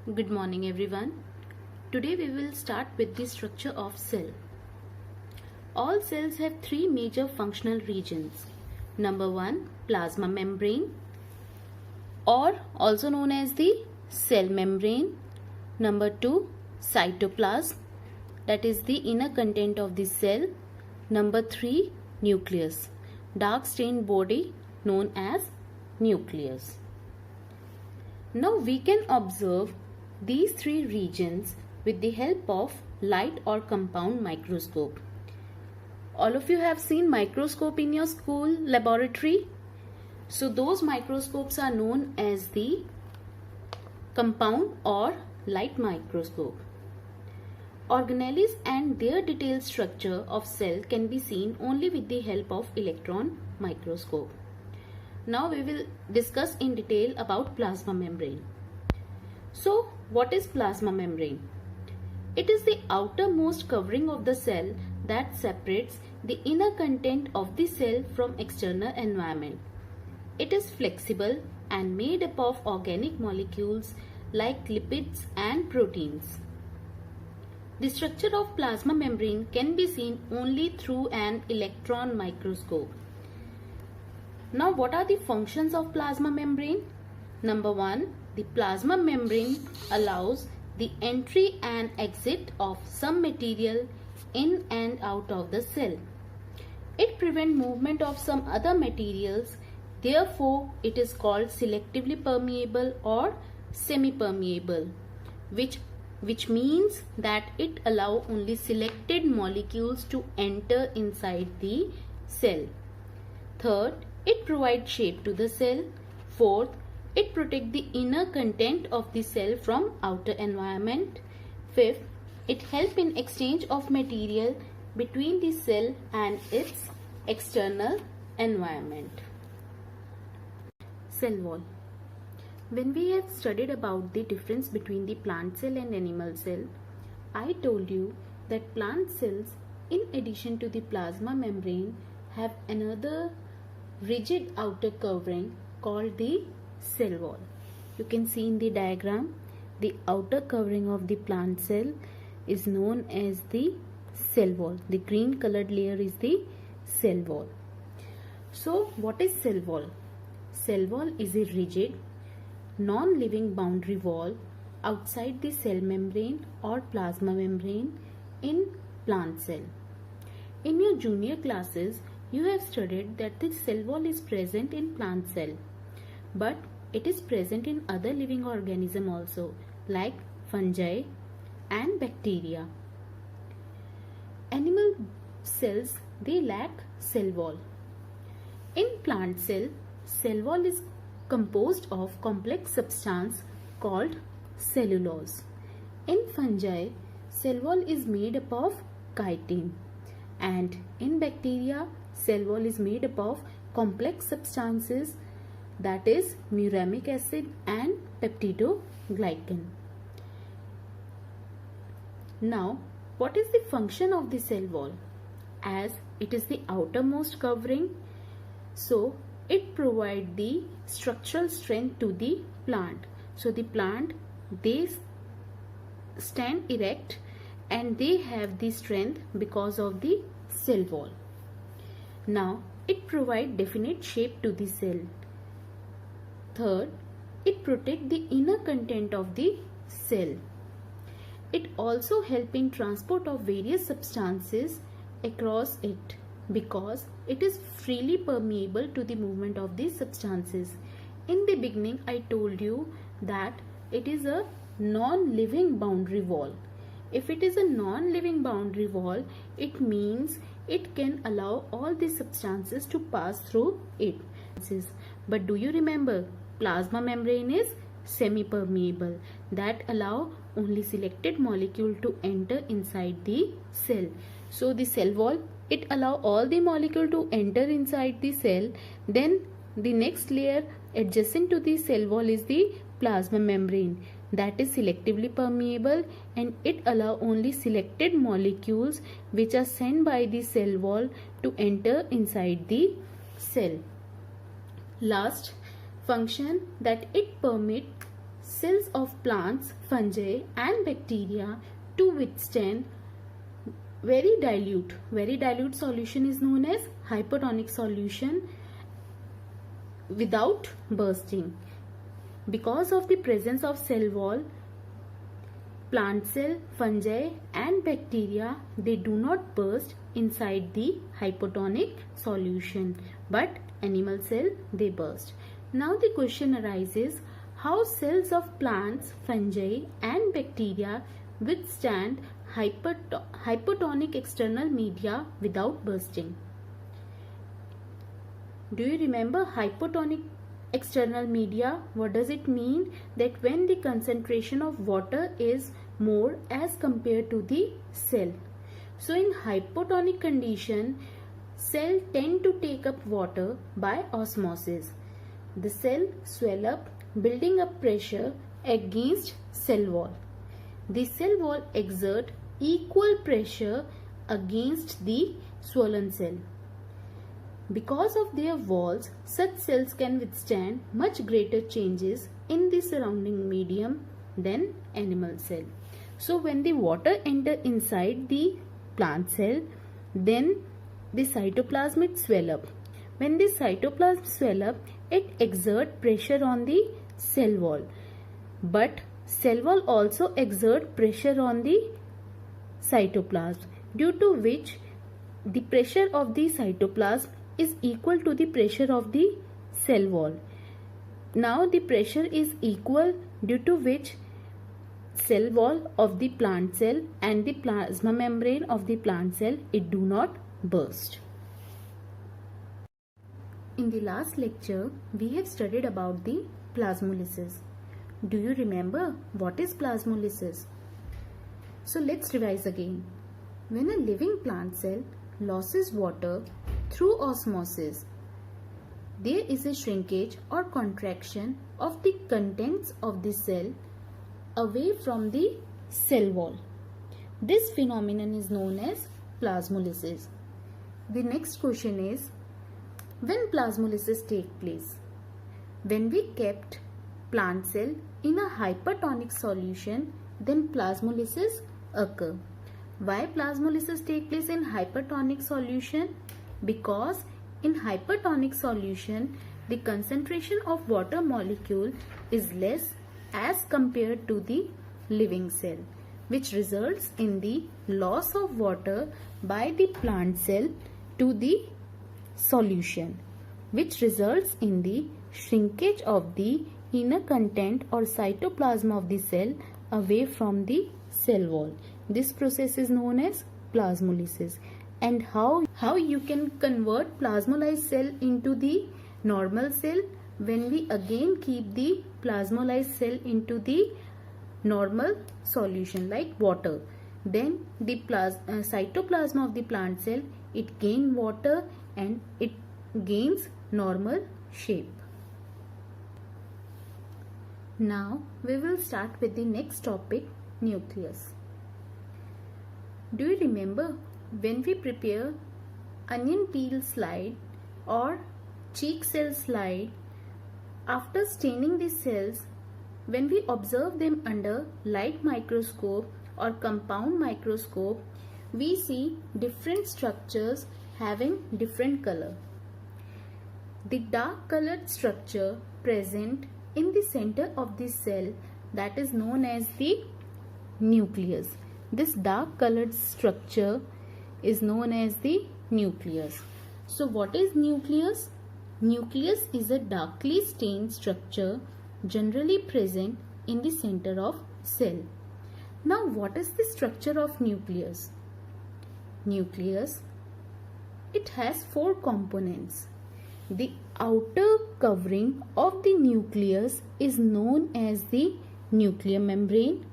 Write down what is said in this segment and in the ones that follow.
Good morning everyone. Today we will start with the structure of cell. All cells have three major functional regions. Number 1, plasma membrane, or also known as the cell membrane. Number 2, cytoplasm, that is the inner content of the cell. Number 3, nucleus, dark stained body known as nucleus. Now we can observe these three regions with the help of light or compound microscope. All of you have seen microscope in your school laboratory. So those microscopes are known as the compound or light microscope. Organelles and their detailed structure of cell can be seen only with the help of electron microscope. Now we will discuss in detail about plasma membrane. So what is plasma membrane? It is the outermost covering of the cell that separates the inner content of the cell from external environment. It is flexible and made up of organic molecules like lipids and proteins. The structure of plasma membrane can be seen only through an electron microscope. Now what are the functions of plasma membrane? Number 1, the plasma membrane allows the entry and exit of some material in and out of the cell. It prevents movement of some other materials, therefore it is called selectively permeable or semi-permeable, which means that it allows only selected molecules to enter inside the cell. Third, it provides shape to the cell. Fourth, it protects the inner content of the cell from outer environment. Fifth, it helps in exchange of material between the cell and its external environment. Cell wall. When we have studied about the difference between the plant cell and animal cell, I told you that plant cells, in addition to the plasma membrane, have another rigid outer covering called the cell wall. You can see in the diagram, the outer covering of the plant cell is known as the cell wall. The green colored layer is the cell wall. So what is cell wall? Cell wall is a rigid, non-living boundary wall outside the cell membrane or plasma membrane in plant cell. In your junior classes, you have studied that the cell wall is present in plant cell, but it is present in other living organisms also, like fungi and bacteria. Animal cells, they lack cell wall. In plant cell, cell wall is composed of complex substance called cellulose. In fungi, cell wall is made up of chitin, and in bacteria, cell wall is made up of complex substances, that is muramic acid and peptidoglycan. Now, what is the function of the cell wall? As it is the outermost covering, so it provides the structural strength to the plant. So the plant, they stand erect and they have the strength because of the cell wall. Now, it provides definite shape to the cell. Third, it protects the inner content of the cell. It also helps in transport of various substances across it because it is freely permeable to the movement of these substances. In the beginning, I told you that it is a non-living boundary wall. If it is a non-living boundary wall, it means it can allow all the substances to pass through it. But do you remember, plasma membrane is semi-permeable, that allow only selected molecule to enter inside the cell. So the cell wall, it allow all the molecule to enter inside the cell. Then the next layer adjacent to the cell wall is the plasma membrane, that is selectively permeable, and it allow only selected molecules which are sent by the cell wall to enter inside the cell. Last function, that it permits cells of plants, fungi and bacteria to withstand very dilute solution is known as hypotonic solution without bursting. Because of the presence of cell wall, plant cell, fungi and bacteria, they do not burst inside the hypotonic solution, but animal cell, they burst. Now the question arises, how cells of plants, fungi and bacteria withstand hypotonic external media without bursting? Do you remember hypotonic external media? What does it mean? That when the concentration of water is more as compared to the cell. So in hypotonic condition, cell tend to take up water by osmosis. The cell swell up, building up pressure against cell wall. The cell wall exert equal pressure against the swollen cell. Because of their walls, such cells can withstand much greater changes in the surrounding medium than animal cell. So when the water enter inside the plant cell, then the cytoplasm it swell up. When the cytoplasm swell up, it exert pressure on the cell wall. But cell wall also exert pressure on the cytoplasm, due to which the pressure of the cytoplasm is equal to the pressure of the cell wall. Now the pressure is equal, due to which cell wall of the plant cell and the plasma membrane of the plant cell, it do not burst. In the last lecture, we have studied about the plasmolysis. Do you remember what is plasmolysis? So let's revise again. When a living plant cell loses water through osmosis, there is a shrinkage or contraction of the contents of the cell away from the cell wall. This phenomenon is known as plasmolysis. The next question is, when plasmolysis takes place? When we kept plant cell in a hypertonic solution, then plasmolysis occur. Why plasmolysis take place in hypertonic solution? Because in hypertonic solution, the concentration of water molecule is less as compared to the living cell, which results in the loss of water by the plant cell to the solution, which results in the shrinkage of the inner content or cytoplasm of the cell away from the cell wall. This process is known as plasmolysis. And how you can convert plasmolyzed cell into the normal cell? When we again keep the plasmolyzed cell into the normal solution like water, then the cytoplasm of the plant cell, it gain water and it gains normal shape. Now we will start with the next topic, nucleus. Do you remember when we prepare onion peel slide or cheek cell slide, after staining the cells, when we observe them under light microscope or compound microscope, we see different structures having different color. The dark colored structure present in the center of the cell, that is known as the nucleus. This dark colored structure is known as the nucleus. So what is nucleus? Nucleus is a darkly stained structure generally present in the center of cell. Now what is the structure of nucleus? Nucleus, it has four components. The outer covering of the nucleus is known as the nuclear membrane.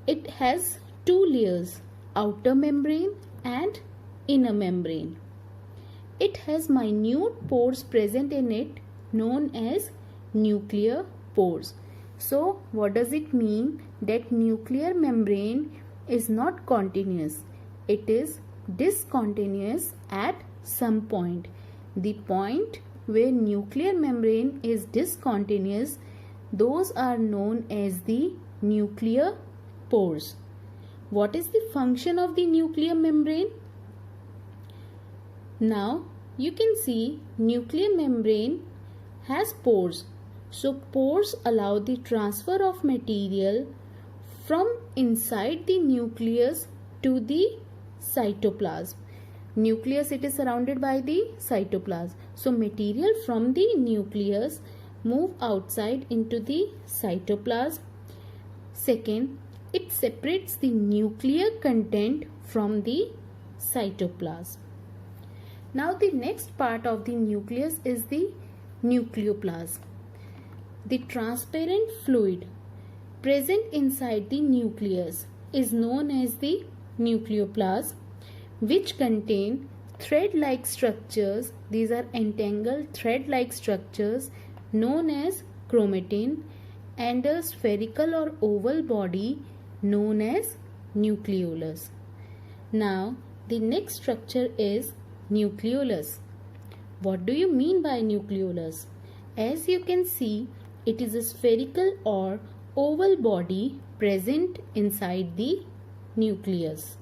It has two layers, outer membrane and inner membrane. It has minute pores present in it known as nuclear pores. So what does it mean? That nuclear membrane is not continuous. It is discontinuous at some point. The point where nuclear membrane is discontinuous, those are known as the nuclear pores. What is the function of the nuclear membrane? Now you can see nuclear membrane has pores. So pores allow the transfer of material from inside the nucleus to the cytoplasm. Nucleus, it is surrounded by the cytoplasm. So material from the nucleus move outside into the cytoplasm. Second, it separates the nuclear content from the cytoplasm. Now the next part of the nucleus is the nucleoplasm. The transparent fluid present inside the nucleus is known as the nucleoplasm, which contain thread-like structures. These are entangled thread-like structures known as chromatin and a spherical or oval body known as nucleolus. Now the next structure is nucleolus. What do you mean by nucleolus? As you can see, it is a spherical or oval body present inside the nucleus.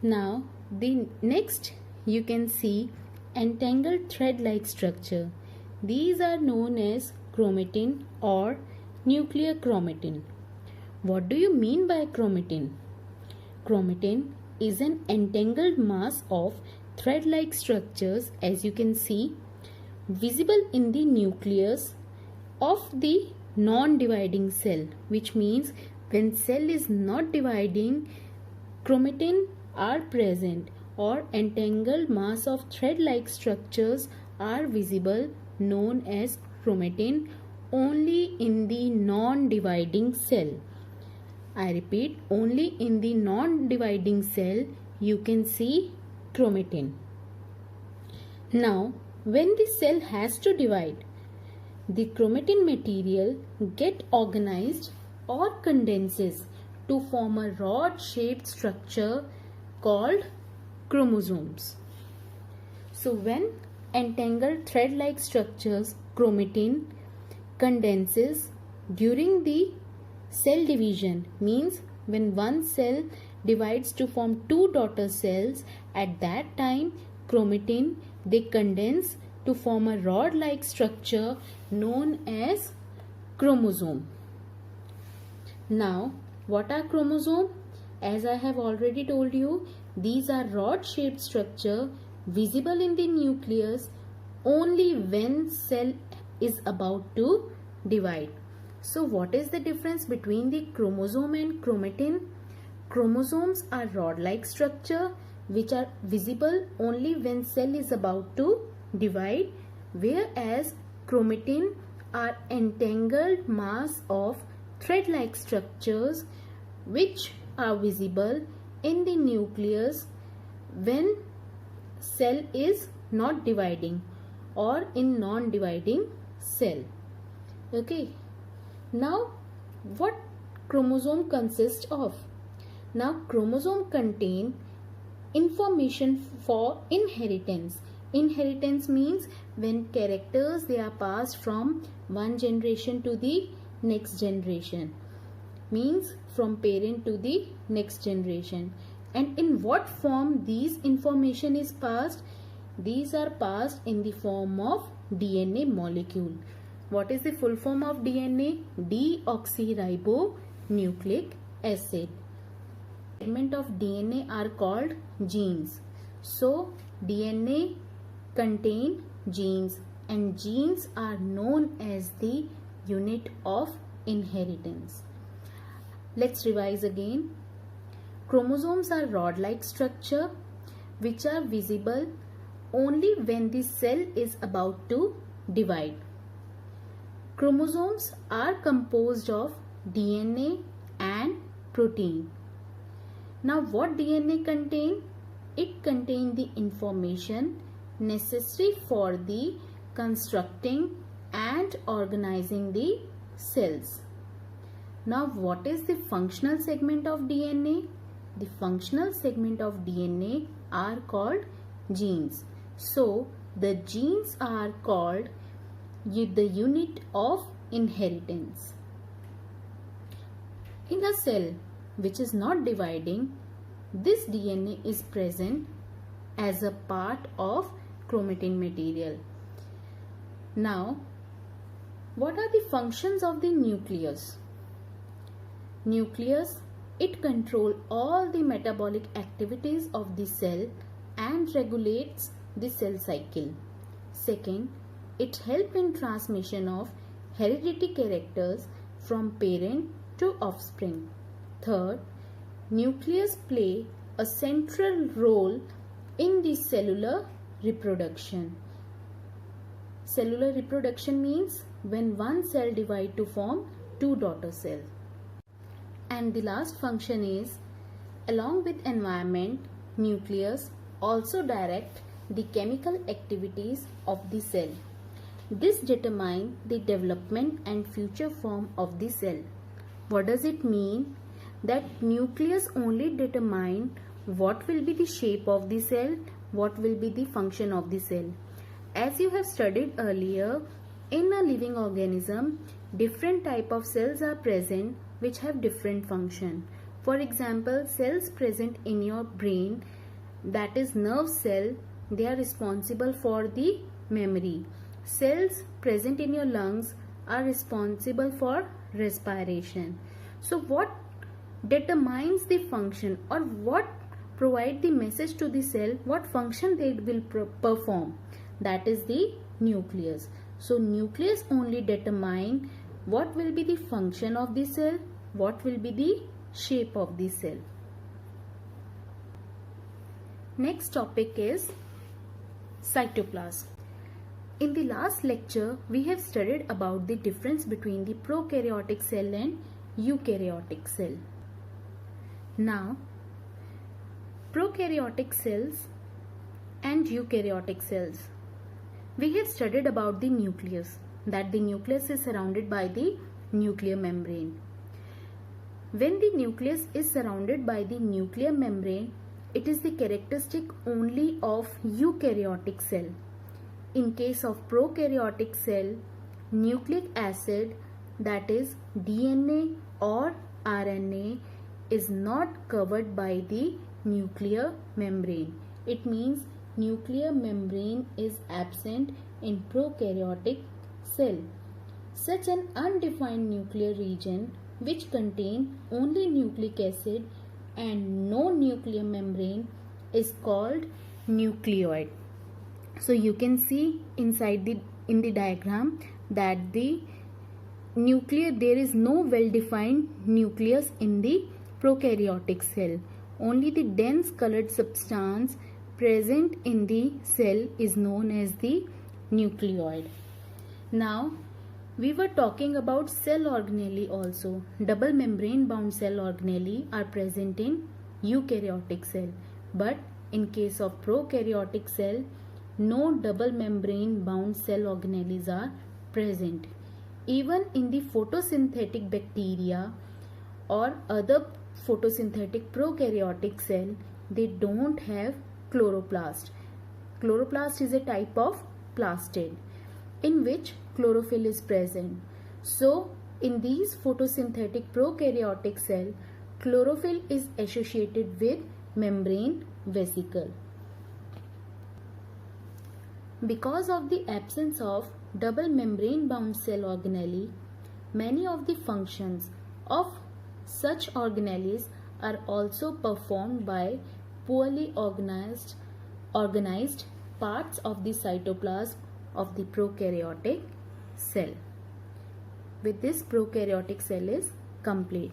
Now the next you can see entangled thread-like structure. These are known as chromatin or nuclear chromatin. What do you mean by chromatin? Chromatin is an entangled mass of thread-like structures, as you can see, visible in the nucleus of the non-dividing cell, which means when cell is not dividing, chromatin are present or entangled mass of thread-like structures are visible, known as chromatin, only in the non-dividing cell. I repeat, only in the non-dividing cell you can see chromatin. Now, when the cell has to divide, the chromatin material get organized or condenses to form a rod-shaped structure called chromosomes. So when entangled thread-like structures, chromatin, condenses during the cell division, means when one cell divides to form two daughter cells, at that time chromatin, they condense to form a rod-like structure known as chromosome. Now, what are chromosomes? As I have already told you, these are rod-shaped structure visible in the nucleus only when cell is about to divide. So what is the difference between the chromosome and chromatin? Chromosomes are rod-like structure which are visible only when cell is about to divide, whereas chromatin are entangled mass of thread-like structures which are visible in the nucleus when cell is not dividing or in non-dividing cell. Okay. Now, what chromosome consists of? Now, chromosome contain information for inheritance. Inheritance means when characters they are passed from one generation to the next generation, means from parent to the next generation. And in what form these information is passed? These are passed in the form of DNA molecule. What is the full form of DNA? Deoxyribonucleic acid. Segment of DNA are called genes. So DNA contain genes and genes are known as the unit of inheritance. Let's revise again. Chromosomes are rod-like structure which are visible only when the cell is about to divide. Chromosomes are composed of DNA and protein. Now what DNA contain? It contains the information necessary for the constructing and organizing the cells. Now what is the functional segment of DNA? The functional segment of DNA are called genes. So the genes are called the unit of inheritance. In a cell which is not dividing, this DNA is present as a part of chromatin material. Now, what are the functions of the nucleus? Nucleus, it controls all the metabolic activities of the cell and regulates the cell cycle. Second, it helps in transmission of hereditary characters from parent to offspring. Third, nucleus play a central role in the cellular reproduction. Cellular reproduction means when one cell divides to form two daughter cells. And the last function is, along with environment, nucleus also direct the chemical activities of the cell. This determines the development and future form of the cell. What does it mean? That nucleus only determines what will be the shape of the cell, what will be the function of the cell. As you have studied earlier, in a living organism, different type of cells are present which have different function. For example, cells present in your brain, that is nerve cell, they are responsible for the memory. Cells present in your lungs are responsible for respiration. So what determines the function, or what provide the message to the cell, what function they will perform? That is the nucleus. So nucleus only determine what will be the function of the cell, what will be the shape of the cell. Next topic is cytoplasm. In the last lecture, we have studied about the difference between the prokaryotic cell and eukaryotic cell. Now, prokaryotic cells and eukaryotic cells. We have studied about the nucleus, that the nucleus is surrounded by the nuclear membrane. When the nucleus is surrounded by the nuclear membrane, it is the characteristic only of eukaryotic cell. In case of prokaryotic cell, nucleic acid, that is DNA or RNA, is not covered by the nuclear membrane. It means nuclear membrane is absent in prokaryotic cell. Such an undefined nuclear region which contain only nucleic acid and no nuclear membrane is called nucleoid. So you can see inside in the diagram that the nuclear, there is no well-defined nucleus in the prokaryotic cell. Only the dense colored substance present in the cell is known as the nucleoid. Now, we were talking about cell organelle also. Double membrane bound cell organelle are present in eukaryotic cell. But in case of prokaryotic cell, no double membrane bound cell organelles are present. Even in the photosynthetic bacteria or other photosynthetic prokaryotic cell, they don't have chloroplast. Chloroplast is a type of plastid in which chlorophyll is present. So, in these photosynthetic prokaryotic cell, chlorophyll is associated with membrane vesicle. Because of the absence of double membrane bound cell organelle, many of the functions of such organelles are also performed by poorly organized parts of the cytoplasm of the prokaryotic cell. With this, prokaryotic cell is complete.